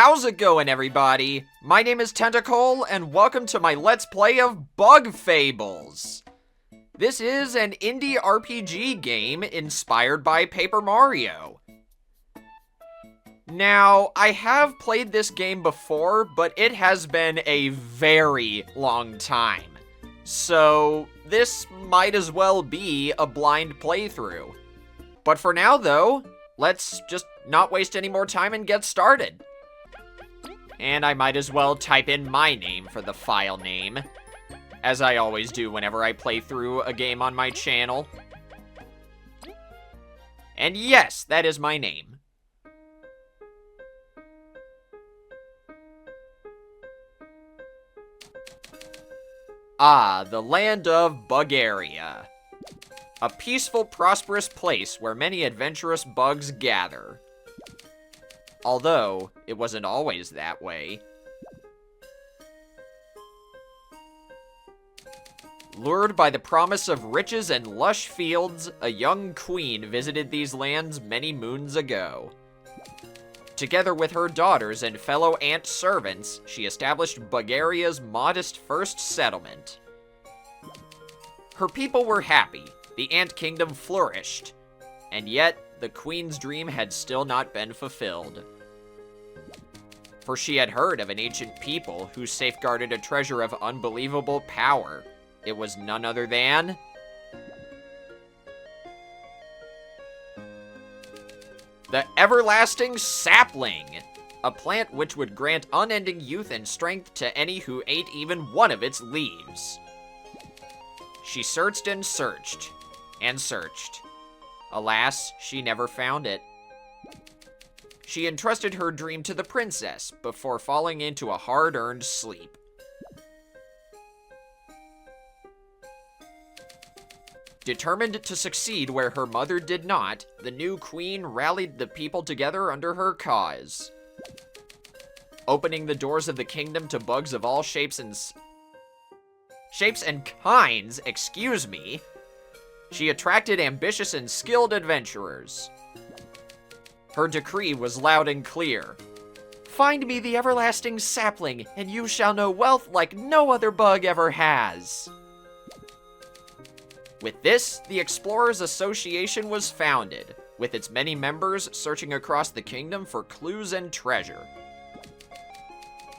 How's it going, everybody? My name is Tentacle, and welcome to my Let's Play of Bug Fables. This is an indie RPG game inspired by Paper Mario. Now, I have played this game before, but it has been a very long time. So, this might as well be a blind playthrough. But for now, though, let's just not waste any more time and get started. And I might as well type in my name for the file name, as I always do whenever I play through a game on my channel. And yes, that is my name. Ah, the land of Bugaria. A peaceful, prosperous place where many adventurous bugs gather. Although, it wasn't always that way. Lured by the promise of riches and lush fields, a young queen visited these lands many moons ago. Together with her daughters and fellow ant servants, she established Bugaria's modest first settlement. Her people were happy, the ant kingdom flourished, and yet the queen's dream had still not been fulfilled. For she had heard of an ancient people who safeguarded a treasure of unbelievable power. It was none other than the everlasting sapling, a plant which would grant unending youth and strength to any who ate even one of its leaves. She searched and searched, and searched. Alas, she never found it. She entrusted her dream to the princess before falling into a hard-earned sleep. Determined to succeed where her mother did not, the new queen rallied the people together under her cause. Opening the doors of the kingdom to bugs of all shapes and kinds, she attracted ambitious and skilled adventurers. Her decree was loud and clear. Find me the everlasting sapling, and you shall know wealth like no other bug ever has. With this, the Explorers Association was founded, with its many members searching across the kingdom for clues and treasure.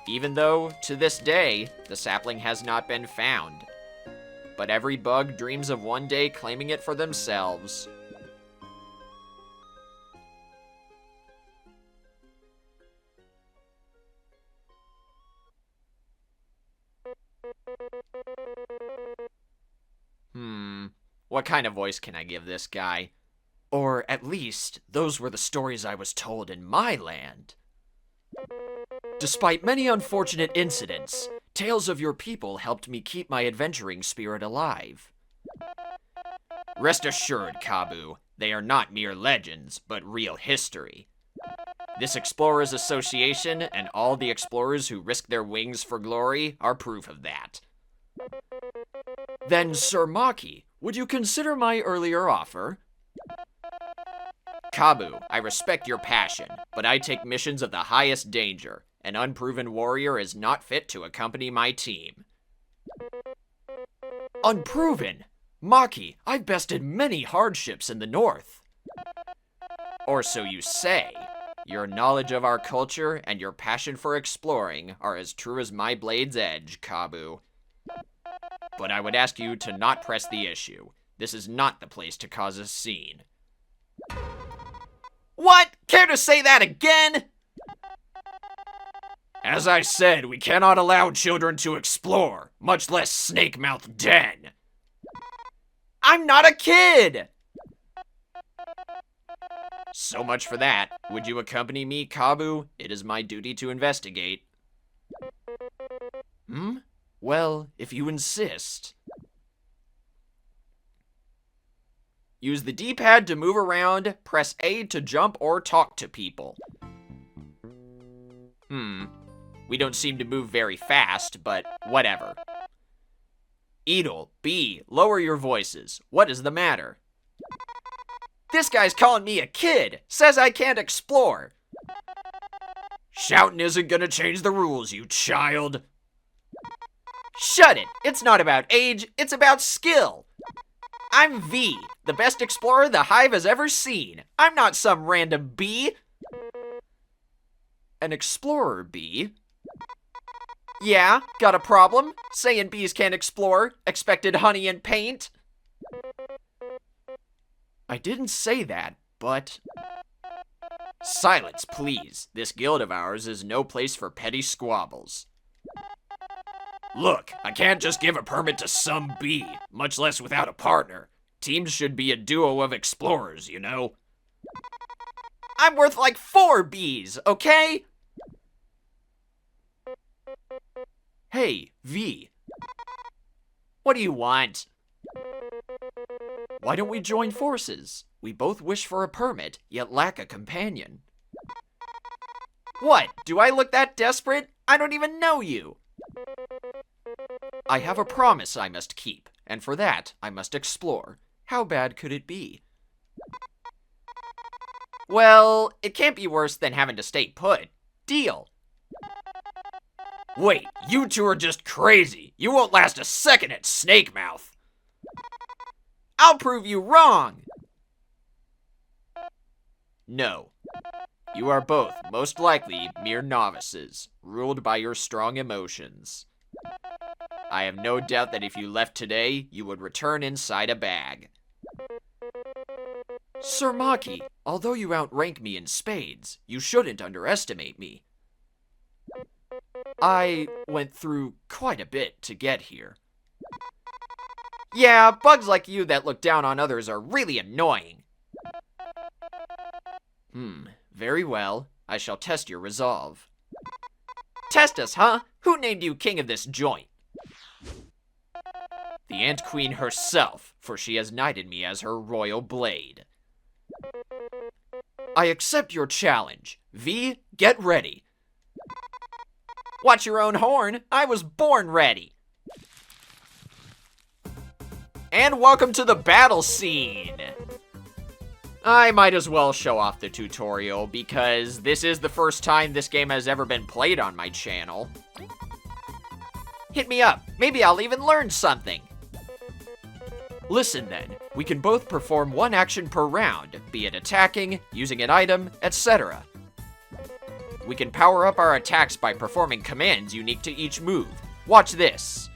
Even though, to this day, the sapling has not been found. But every bug dreams of one day claiming it for themselves. What kind of voice can I give this guy? Or, at least, those were the stories I was told in my land. Despite many unfortunate incidents, tales of your people helped me keep my adventuring spirit alive. Rest assured, Kabu, they are not mere legends, but real history. This Explorers Association and all the explorers who risk their wings for glory are proof of that. Then, Sir Maki, would you consider my earlier offer? Kabu, I respect your passion, but I take missions of the highest danger. An unproven warrior is not fit to accompany my team. Unproven? Maki, I've bested many hardships in the north. Or so you say. Your knowledge of our culture and your passion for exploring are as true as my blade's edge, Kabu. But I would ask you to not press the issue. This is not the place to cause a scene. What? Care to say that again? As I said, we cannot allow children to explore, much less snake-mouthed den. I'm not a kid! So much for that. Would you accompany me, Kabu? It is my duty to investigate. Well, if you insist. Use the D-pad to move around, press A to jump or talk to people. We don't seem to move very fast, but whatever. Edel, B, lower your voices. What is the matter? This guy's calling me a kid! Says I can't explore! Shouting isn't gonna change the rules, you child. Shut it! It's not about age, it's about skill. I'm V, the best explorer the Hive has ever seen. I'm not some random bee. An explorer bee? Yeah, got a problem? Saying bees can't explore, expected honey and paint? I didn't say that, but... Silence, please. This guild of ours is no place for petty squabbles. Look, I can't just give a permit to some bee, much less without a partner. Teams should be a duo of explorers, you know? I'm worth like 4 bees, okay? Hey, V. What do you want? Why don't we join forces? We both wish for a permit, yet lack a companion. What? Do I look that desperate? I don't even know you. I have a promise I must keep, and for that, I must explore. How bad could it be? Well, it can't be worse than having to stay put. Deal. Wait, you two are just crazy. You won't last a second at Snake Mouth. I'll prove you wrong. No. You are both, most likely, mere novices, ruled by your strong emotions. I have no doubt that if you left today, you would return inside a bag. Sir Maki, although you outrank me in spades, you shouldn't underestimate me. I went through quite a bit to get here. Yeah, bugs like you that look down on others are really annoying. Very well. I shall test your resolve. Test us, huh? Who named you king of this joint? The Ant Queen herself, for she has knighted me as her royal blade. I accept your challenge. V, get ready. Watch your own horn. I was born ready. And welcome to the battle scene. I might as well show off the tutorial because this is the first time this game has ever been played on my channel. Hit me up. Maybe I'll even learn something. Listen then, we can both perform one action per round, be it attacking, using an item, etc. We can power up our attacks by performing commands unique to each move. Watch this.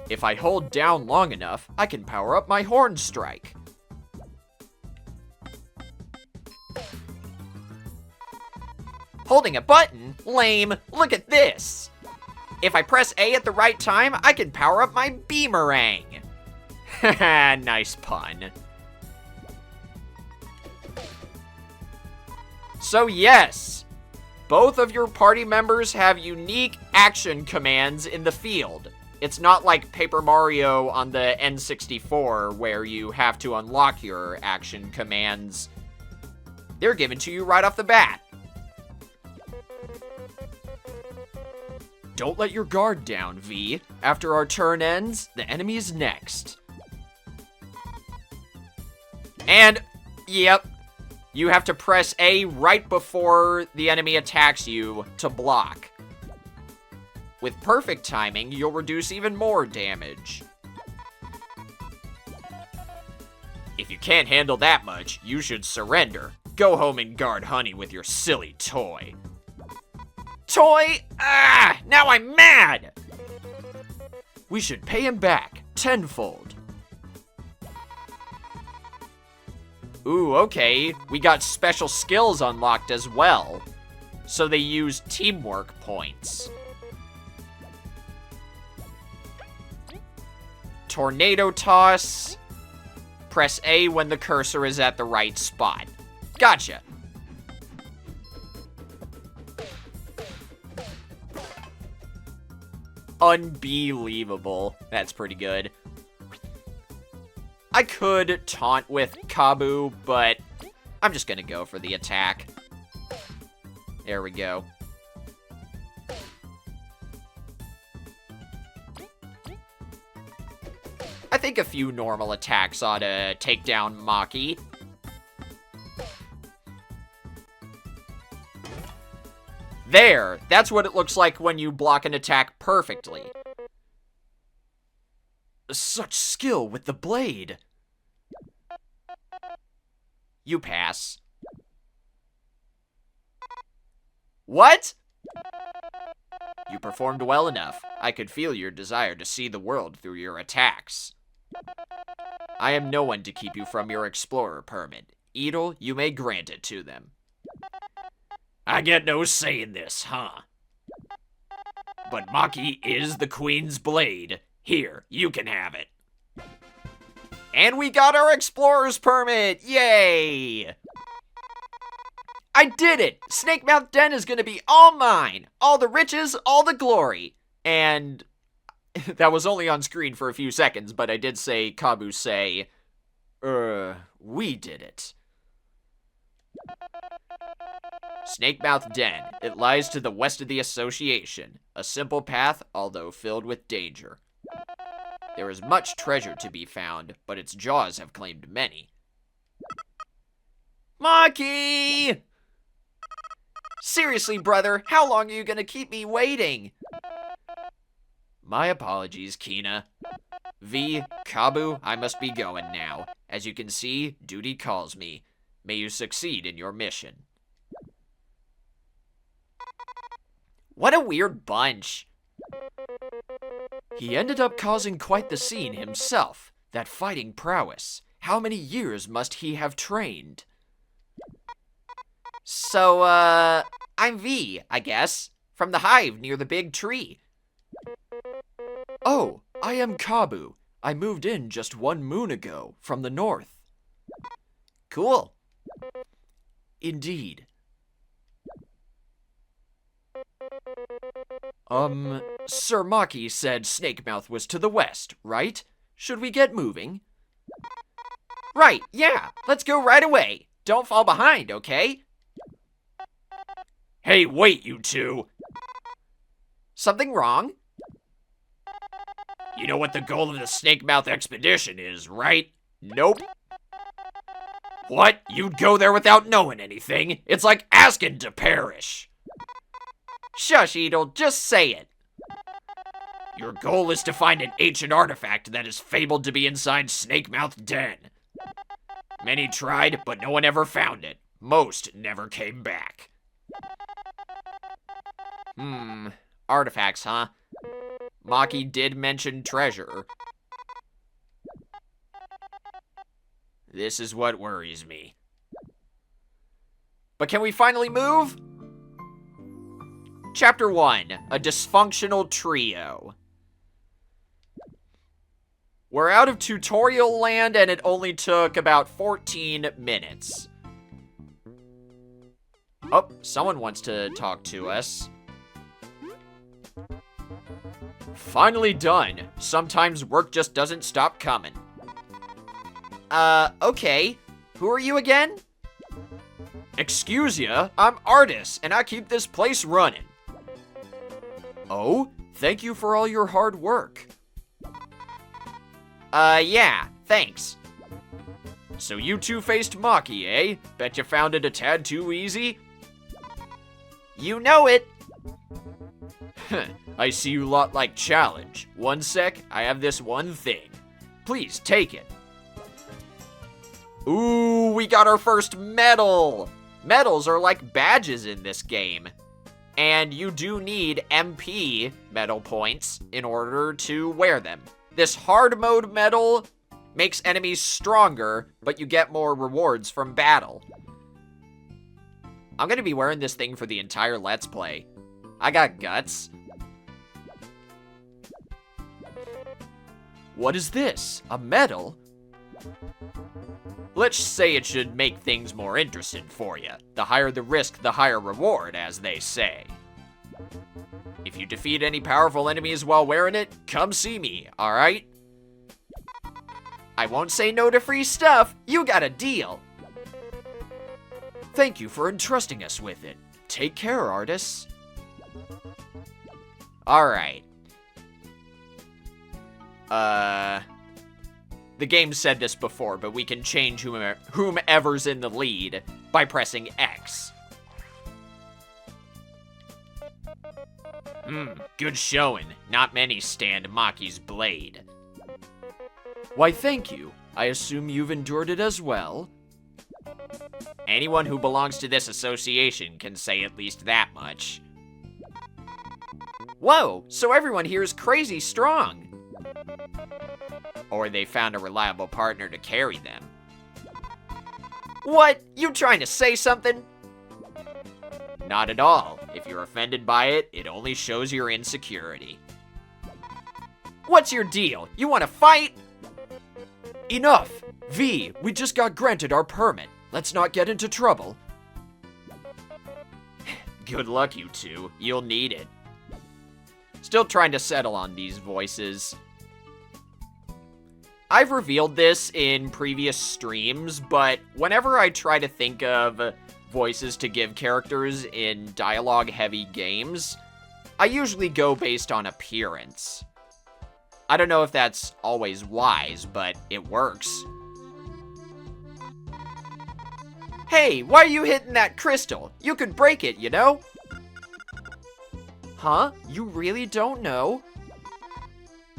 If I hold down long enough, I can power up my horn strike. Holding a button? Lame. Look at this. If I press A at the right time, I can power up my Beemerang. Haha, nice pun. So yes, both of your party members have unique action commands in the field. It's not like Paper Mario on the N64 where you have to unlock your action commands. They're given to you right off the bat. Don't let your guard down, V. After our turn ends, the enemy's next. And, yep, you have to press A right before the enemy attacks you to block. With perfect timing, you'll reduce even more damage. If you can't handle that much, you should surrender. Go home and guard honey with your silly toy. Toy? Ah! Now I'm mad! We should pay him back, tenfold. Ooh, okay. We got special skills unlocked as well. So they use teamwork points. Tornado toss. Press A when the cursor is at the right spot. Gotcha. Unbelievable. That's pretty good. I could taunt with Kabu, but I'm just gonna go for the attack. There we go. I think a few normal attacks ought to take down Maki. There! That's what it looks like when you block an attack perfectly. Such skill with the blade. You pass. What? You performed well enough. I could feel your desire to see the world through your attacks. I am no one to keep you from your explorer permit. Edel, you may grant it to them. I get no say in this, huh? But Maki is the Queen's blade. Here, you can have it. And we got our explorer's permit! Yay! I did it! Snakemouth Den is gonna be all mine! All the riches, all the glory! And that was only on screen for a few seconds, but I did say Kabu say, we did it. Snakemouth Den. It lies to the west of the Association. A simple path, although filled with danger. There is much treasure to be found, but its jaws have claimed many. Maki! Seriously, brother, how long are you gonna keep me waiting? My apologies, Kina. V, Kabu, I must be going now. As you can see, duty calls me. May you succeed in your mission. What a weird bunch. He ended up causing quite the scene himself. That fighting prowess. How many years must he have trained? So, I'm V, I guess. From the hive near the big tree. Oh, I am Kabu. I moved in just 1 moon ago, from the north. Cool. Indeed. Sir Maki said Snakemouth was to the west, right? Should we get moving? Right, yeah. Let's go right away. Don't fall behind, okay? Hey, wait, you two. Something wrong? You know what the goal of the Snakemouth expedition is, right? Nope. What? You'd go there without knowing anything? It's like asking to perish. Shush, Edel, just say it. Your goal is to find an ancient artifact that is fabled to be inside Snakemouth Den. Many tried, but no one ever found it. Most never came back. Artifacts, huh? Maki did mention treasure. This is what worries me. But can we finally move? Chapter 1, a dysfunctional trio. We're out of tutorial land and it only took about 14 minutes. Oh, someone wants to talk to us. Finally done. Sometimes work just doesn't stop coming. Okay. Who are you again? Excuse ya, I'm Artis, and I keep this place running. Oh, thank you for all your hard work. Yeah, thanks. So you two faced Maki, eh? Bet you found it a tad too easy? You know it. I see you lot like challenge. One sec, I have this one thing. Please, take it. Ooh, we got our first medal! Medals are like badges in this game. And you do need MP medal points in order to wear them. This hard mode medal makes enemies stronger, but you get more rewards from battle. I'm gonna be wearing this thing for the entire Let's Play. I got guts. What is this? A medal? Let's say it should make things more interesting for you. The higher the risk, the higher reward, as they say. If you defeat any powerful enemies while wearing it, come see me, alright? I won't say no to free stuff. You got a deal. Thank you for entrusting us with it. Take care, artists. Alright. The game said this before, but we can change whomever's in the lead by pressing X. Good showing. Not many stand Maki's blade. Why, thank you. I assume you've endured it as well? Anyone who belongs to this association can say at least that much. Whoa, so everyone here is crazy strong. Or they found a reliable partner to carry them. What? You trying to say something? Not at all. If you're offended by it, it only shows your insecurity. What's your deal? You want to fight? Enough! V, we just got granted our permit. Let's not get into trouble. Good luck, you two. You'll need it. Still trying to settle on these voices. I've revealed this in previous streams, but whenever I try to think of voices to give characters in dialogue-heavy games, I usually go based on appearance. I don't know if that's always wise, but it works. Hey, why are you hitting that crystal? You could break it, you know? Huh? You really don't know?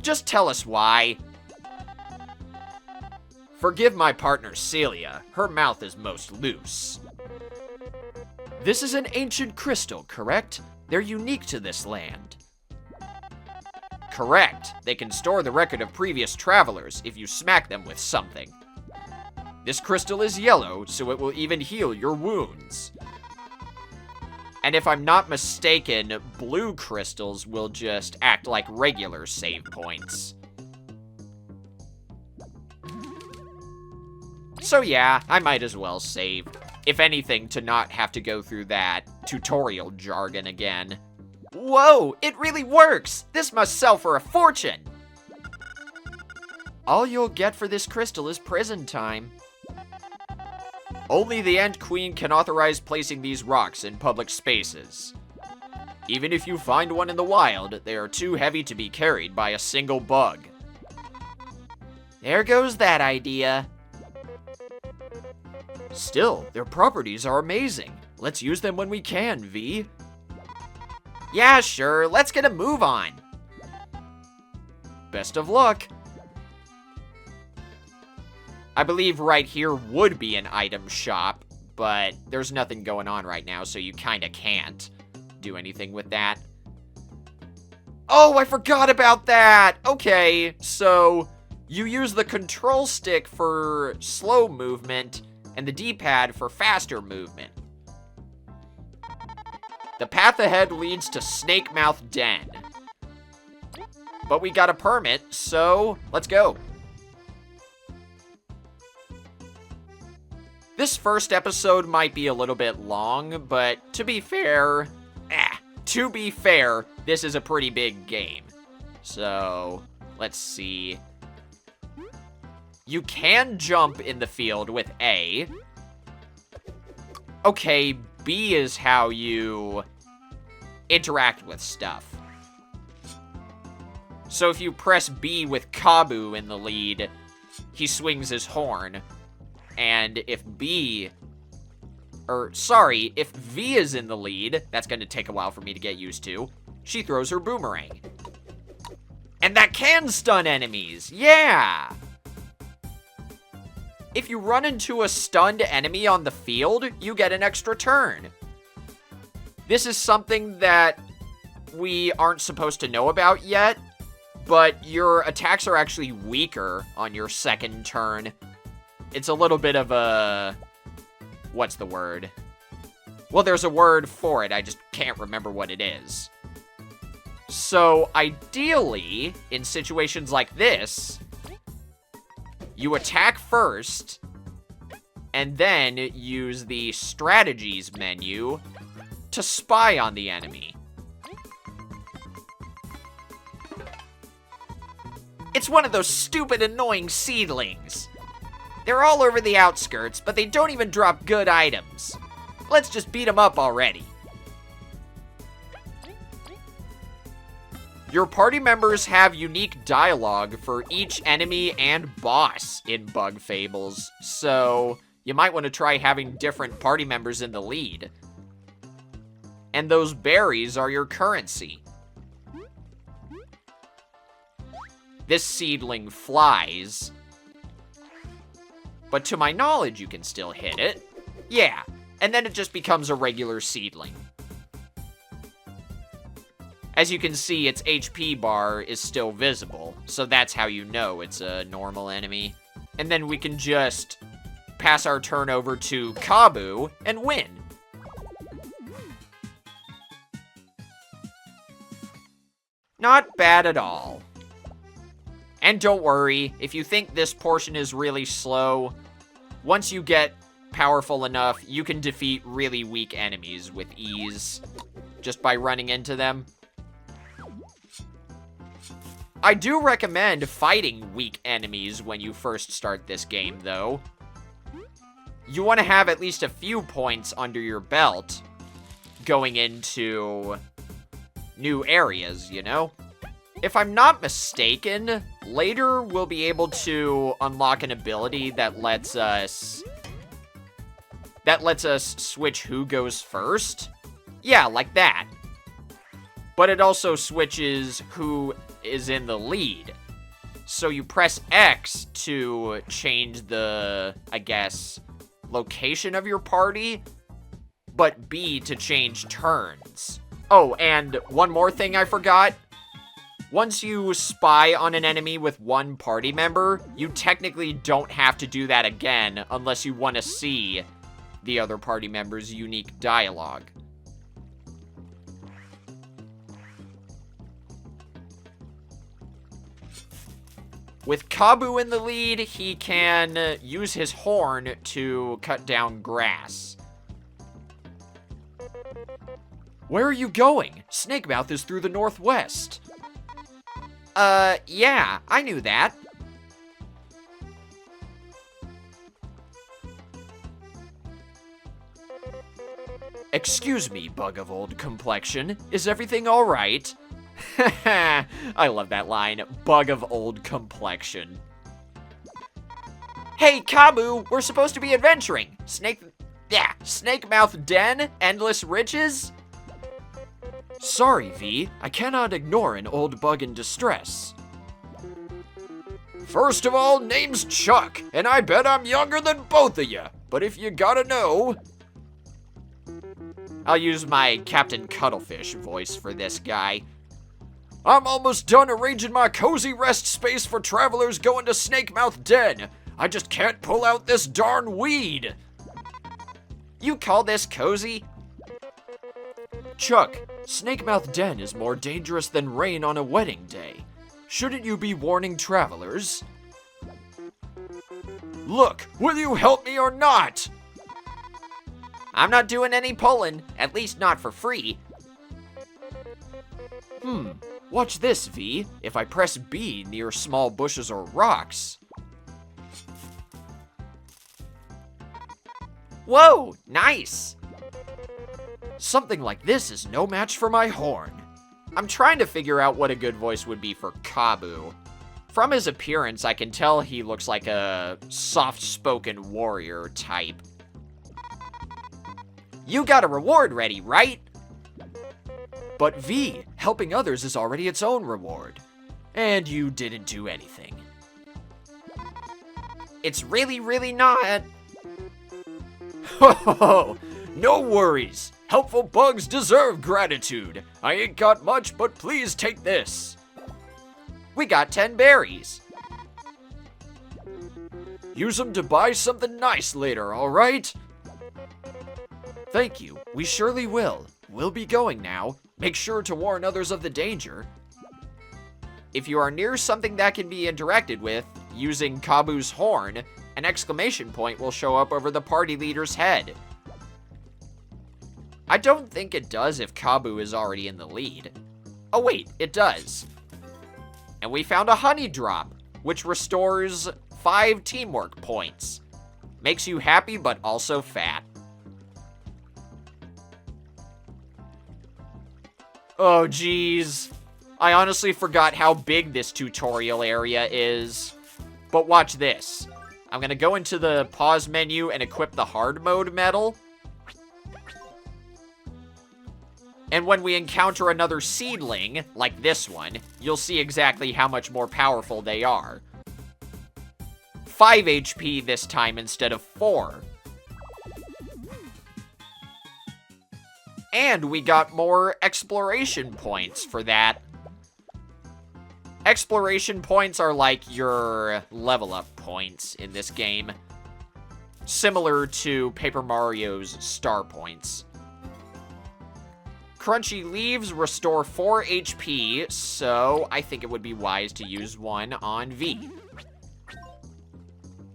Just tell us why. Forgive my partner Celia. Her mouth is most loose. This is an ancient crystal, correct? They're unique to this land. Correct. They can store the record of previous travelers if you smack them with something. This crystal is yellow, so it will even heal your wounds. And if I'm not mistaken, blue crystals will just act like regular save points. So yeah, I might as well save. If anything, to not have to go through that tutorial jargon again. Whoa, it really works! This must sell for a fortune! All you'll get for this crystal is prison time. Only the Ant Queen can authorize placing these rocks in public spaces. Even if you find one in the wild, they are too heavy to be carried by a single bug. There goes that idea. Still, their properties are amazing. Let's use them when we can, V. Yeah, sure. Let's get a move on. Best of luck. I believe right here would be an item shop, but there's nothing going on right now, so you kinda can't do anything with that. Oh, I forgot about that! Okay, so you use the control stick for slow movement and the D-pad for faster movement. The path ahead leads to Snake Mouth Den. But we got a permit, so let's go. This first episode might be a little bit long, but to be fair, this is a pretty big game. So, let's see. You can jump in the field with A. Okay, B is how you interact with stuff. So if you press B with Kabu in the lead, he swings his horn. And if V is in the lead, that's going to take a while for me to get used to, she throws her boomerang. And that can stun enemies, yeah! If you run into a stunned enemy on the field, you get an extra turn. This is something that we aren't supposed to know about yet, but your attacks are actually weaker on your second turn. It's a little bit of a... what's the word? Well, there's a word for it, I just can't remember what it is. So, ideally, in situations like this, you attack first, and then use the strategies menu to spy on the enemy. It's one of those stupid, annoying seedlings. They're all over the outskirts, but they don't even drop good items. Let's just beat them up already. Your party members have unique dialogue for each enemy and boss in Bug Fables, so you might want to try having different party members in the lead. And those berries are your currency. this seedling flies. But to my knowledge, you can still hit it. Yeah, and then it just becomes a regular seedling. As you can see, its HP bar is still visible, so that's how you know it's a normal enemy. And then we can just pass our turn over to Kabu and win. Not bad at all. And don't worry, if you think this portion is really slow, once you get powerful enough, you can defeat really weak enemies with ease, just by running into them. I do recommend fighting weak enemies when you first start this game, though. You want to have at least a few points under your belt going into new areas, you know? If I'm not mistaken, later we'll be able to unlock an ability that lets us switch who goes first. Yeah, like that. But it also switches who is in the lead. So you press X to change the, I guess, location of your party, but B to change turns. Oh, and one more thing I forgot. Once you spy on an enemy with one party member, you technically don't have to do that again unless you want to see the other party member's unique dialogue. With Kabu in the lead, he can use his horn to cut down grass. Where are you going? Snakemouth is through the northwest. Yeah, I knew that. Excuse me, bug of old complexion. Is everything all right? I love that line. Bug of old complexion. Hey, Kabu, we're supposed to be adventuring. Snakemouth Den? Endless riches? Sorry, V. I cannot ignore an old bug in distress. First of all, name's Chuck, and I bet I'm younger than both of you. But if you gotta know... I'll use my Captain Cuttlefish voice for this guy. I'm almost done arranging my cozy rest space for travelers going to Snakemouth Den. I just can't pull out this darn weed. You call this cozy? Chuck, Snakemouth Den is more dangerous than rain on a wedding day. Shouldn't you be warning travelers? Look, will you help me or not? I'm not doing any pulling, at least not for free. Watch this, V. If I press B near small bushes or rocks. Whoa, nice! Something like this is no match for my horn. I'm trying to figure out what a good voice would be for Kabu. From his appearance, I can tell he looks like a soft-spoken warrior type. You got a reward ready, right? But V, helping others is already its own reward. And you didn't do anything. It's really, really not. Ho, no worries. Helpful bugs deserve gratitude. I ain't got much, but please take this. We got 10 berries. Use them to buy something nice later, all right? Thank you. We surely will. We'll be going now. Make sure to warn others of the danger. If you are near something that can be interacted with, using Kabu's horn, an exclamation point will show up over the party leader's head. I don't think it does if Kabu is already in the lead. Oh wait, it does. And we found a honey drop, which restores 5 teamwork points. Makes you happy but also fat. Oh geez. I honestly forgot how big this tutorial area is. But watch this. I'm gonna go into the pause menu and equip the hard mode medal. And when we encounter another seedling, like this one, you'll see exactly how much more powerful they are. 5 HP this time instead of 4. And we got more exploration points for that. Exploration points are like your level up points in this game. Similar to Paper Mario's star points. Crunchy leaves restore 4 HP, so I think it would be wise to use one on V.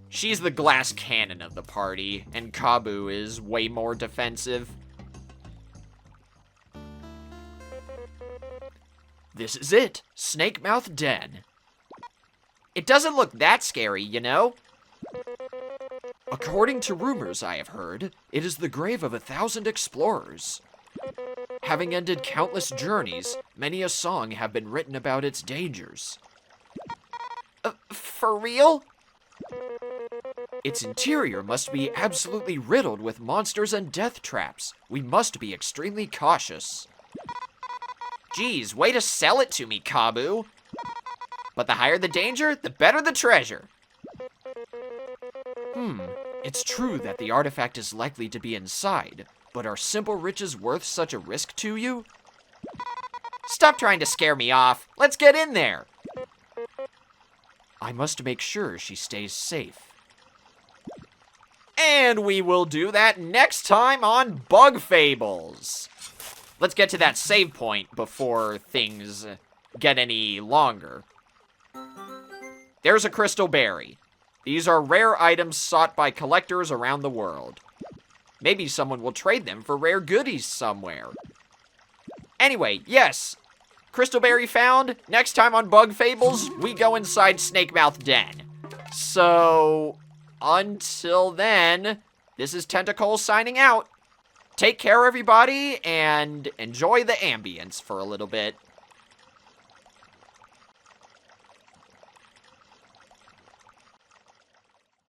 She's the glass cannon of the party, and Kabu is way more defensive. This is it, Snake Mouth Den. It doesn't look that scary, you know? According to rumors I have heard, it is the grave of 1,000 explorers. Having ended countless journeys, many a song have been written about its dangers. For real? Its interior must be absolutely riddled with monsters and death traps. We must be extremely cautious. Geez, way to sell it to me, Kabu. But the higher the danger, the better the treasure. It's true that the artifact is likely to be inside, but are simple riches worth such a risk to you? Stop trying to scare me off. Let's get in there. I must make sure she stays safe. And we will do that next time on Bug Fables. Let's get to that save point before things get any longer. There's a crystal berry. These are rare items sought by collectors around the world. Maybe someone will trade them for rare goodies somewhere. Anyway, yes, crystal berry found. Next time on Bug Fables, we go inside Snake Mouth Den. So, until then, this is Tentacle signing out. Take care, everybody, and enjoy the ambience for a little bit.